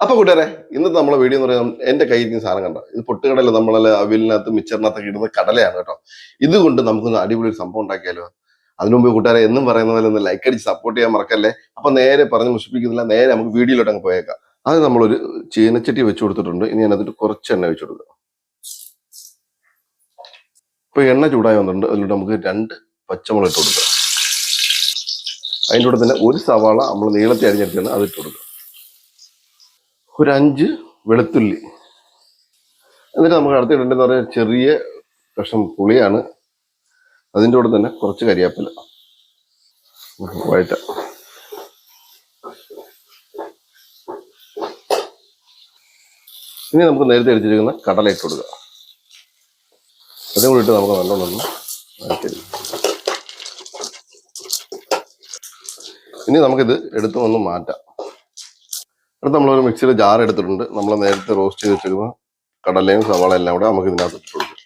അപ്പൊ കൂട്ടുകാരെ, ഇന്നത്തെ നമ്മളെ വീഡിയോ എന്ന് പറയുന്നത് എന്റെ കയ്യിരിക്കുന്ന സാധനം കണ്ടോ. ഇത് പൊട്ടുകടല നമ്മളെ അവിലിനകത്ത് മിച്ചറിനകത്തൊക്കെ ഇടുന്ന കടലയാണ് കേട്ടോ. ഇതുകൊണ്ട് നമുക്കൊന്ന് അടിപൊളി ഒരു സംഭവം ഉണ്ടാക്കിയാലോ. അതിനു മുമ്പ് കൂട്ടുകാരെ എന്നും പറയുന്ന പോലെ ഒന്ന് ലൈക്ക് അടിച്ച് സപ്പോർട്ട് ചെയ്യാൻ മറക്കല്ലേ. അപ്പൊ നേരെ പറഞ്ഞ് മുഷിപ്പിക്കുന്നില്ല, നേരെ നമുക്ക് വീഡിയോയിലോട്ട് അങ്ങ് പോയേക്കാം. അത് നമ്മളൊരു ചീനച്ചട്ടി വെച്ച് കൊടുത്തിട്ടുണ്ട്. ഇനി അതിനകത്ത് കുറച്ച് എണ്ണ വെച്ച് കൊടുക്കുക. ഇപ്പൊ എണ്ണ ചൂടായി വന്നിട്ടുണ്ട്. അതിലൂടെ നമുക്ക് 2 പച്ചമുളക് ഇട്ട് കൊടുക്കുക. അതിൻ്റെ കൂടെ തന്നെ ഒരു സവാള നമ്മൾ നീളത്തിൽ അരിഞ്ഞെടുത്താണ് അത് ഇട്ട് കൊടുക്കുക. ഒരു 5 വെളുത്തുള്ളി. എന്നിട്ട് നമുക്ക് അടുത്തിടേണ്ടതെന്ന് പറഞ്ഞാൽ ചെറിയ കഷ്ണം പുളിയാണ്. അതിൻ്റെ കൂടെ തന്നെ കുറച്ച് കരിയാപ്പില വഴറ്റ. ഇനി നമുക്ക് നേരത്തെ അടിച്ചിരിക്കുന്ന കടല ഇട്ട് കൊടുക്കുക. അതും കൂടി ഇട്ട് നമുക്ക് നല്ലോണം ഇനി നമുക്കിത് എടുത്ത് ഒന്ന് മാറ്റാം. അടുത്ത് നമ്മളൊരു മിക്സിയുടെ ജാർ എടുത്തിട്ടുണ്ട്. നമ്മൾ നേരത്തെ റോസ്റ്റ് ചെയ്ത് വെച്ചിരുന്ന കടലയും സവാള എല്ലാം കൂടെ നമുക്ക് ഇതിനകത്ത് ഇട്ട് കൊടുക്കും.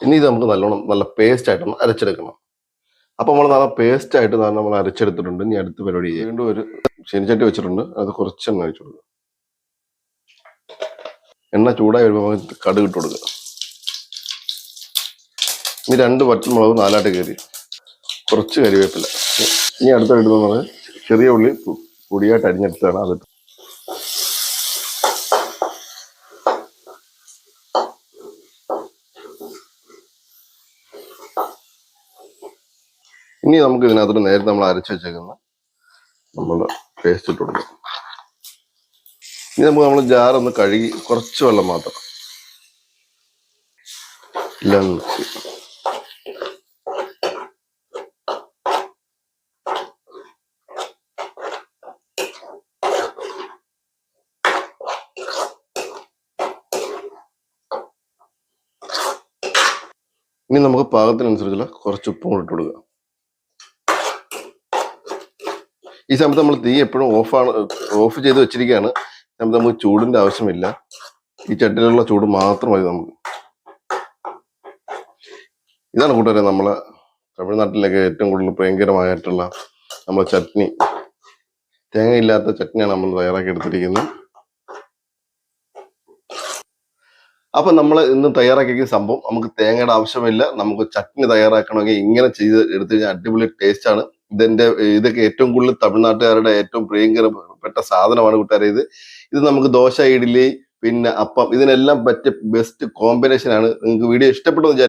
ഇനി ഇത് നമുക്ക് നല്ല പേസ്റ്റ് ആയിട്ടൊന്ന് അരച്ചെടുക്കണം. അപ്പൊ നമ്മൾ നല്ല പേസ്റ്റ് ആയിട്ട് നമ്മൾ അരച്ചെടുത്തിട്ടുണ്ട്. ഇനി അടുത്ത പരിപാടി വീണ്ടും ഒരു ചീനച്ചട്ടി വെച്ചിട്ടുണ്ട്. അത് കുറച്ച് എണ്ണ ഒഴിച്ചു കൊടുക്കുക. എണ്ണ ചൂടായി വരുമ്പോൾ നമുക്ക് കടുക് ഇട്ട് കൊടുക്കുക. ഇനി 2 വറ്റൽമുളക് 4 കയറി, കുറച്ച് കരിവേപ്പില. ഇനി അടുത്ത ഇടുന്നത് ചെറിയ ഉള്ളി പൊടിയായിട്ട് അരിഞ്ഞെടുത്താണ് അത്. ഇനി നമുക്ക് ഇതിനകത്തോട്ട് നേരത്തെ നമ്മൾ അരച്ച് വെച്ചേക്കുന്ന നമ്മളുടെ പേസ്റ്റ് ഇട്ട് കൊടുക്കാം. ഇനി നമ്മൾ ജാറൊന്ന് കഴുകി കുറച്ച് വെള്ളം മാത്രം എല്ലാം മിക്സ്. ഇനി നമുക്ക് പാകത്തിനനുസരിച്ചുള്ള കുറച്ച് ഉപ്പും കൂടി ഇട്ട് കൊടുക്കുക. ഈ സമയത്ത് നമ്മൾ തീ എപ്പോഴും ഓഫ് ചെയ്ത് വെച്ചിരിക്കുകയാണ്. സമയത്ത് നമുക്ക് ചൂടിന്റെ ആവശ്യമില്ല. ഈ ചട്ടിയിലുള്ള ചൂട് മാത്രം മതി നമുക്ക്. ഇതാണ് കൂട്ടുകാരെ നമ്മളെ തമിഴ്നാട്ടിലൊക്കെ ഏറ്റവും കൂടുതൽ ഭയങ്കരമായിട്ടുള്ള നമ്മളെ ചട്നി. തേങ്ങയില്ലാത്ത ചട്നിയാണ് നമ്മൾ തയ്യാറാക്കി എടുത്തിരിക്കുന്നത്. അപ്പൊ നമ്മൾ ഇന്ന് തയ്യാറാക്കിയ സംഭവം നമുക്ക് തേങ്ങയുടെ ആവശ്യമില്ല. നമുക്ക് ചട്നി തയ്യാറാക്കണമെങ്കിൽ ഇങ്ങനെ ചെയ്ത് എടുത്തു കഴിഞ്ഞാൽ അടിപൊളി ടേസ്റ്റ് ആണ്. ഇതൊക്കെ ഏറ്റവും കൂടുതൽ തമിഴ്നാട്ടുകാരുടെ ഏറ്റവും പ്രിയങ്കരപ്പെട്ട സാധനമാണ് കൂട്ടുകാരെ. ഇത് നമുക്ക് ദോശ, ഇഡ്ഡലി, പിന്നെ അപ്പം, ഇതിനെല്ലാം പറ്റിയ ബെസ്റ്റ് കോമ്പിനേഷൻ ആണ്. നിങ്ങൾക്ക് വീഡിയോ ഇഷ്ടപ്പെട്ടു